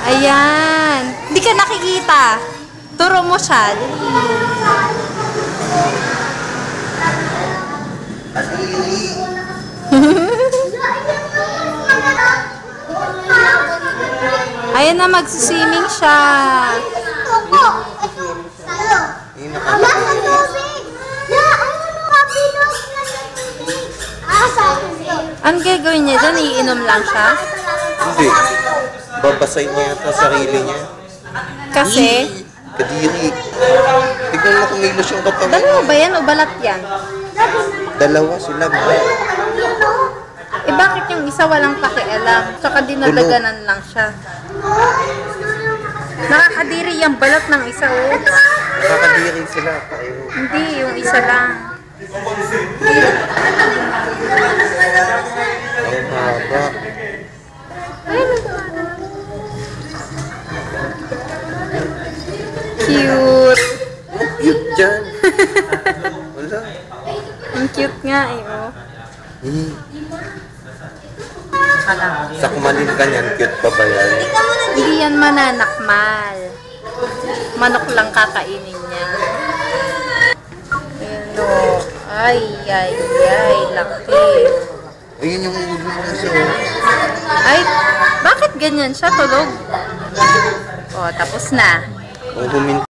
Ayan. Hindi ka nakikita. Turo mo siya. Ayan na, magsiswimming siya. Ang gagawin niya dyan? Iinom lang siya? Hindi. Babasahin niya yata sarili niya. Kasi? Kadiri. Tignan mo kumilos yung katawan. Dalawa ba yan o balat yan? Dalawa sila. Eh bakit yung isa walang pakialam? Tsaka dinadaganan lang siya. Nakakadiri yung balat ng isa oh. Nakakadiri sila. Hindi, yung isa lang. Ang haba. Cute. Cute dyan. Wala. Ang cute nga eh oh. Sakmalin ka niyan, cute pa ba yan? Hindi yan mananakmal. Manok lang kakainin niya. Ayan o. Ay, laki. Ayun yung ulo mo kasi. Ay, bakit ganyan siya? Tulog. O, tapos na. Huminto.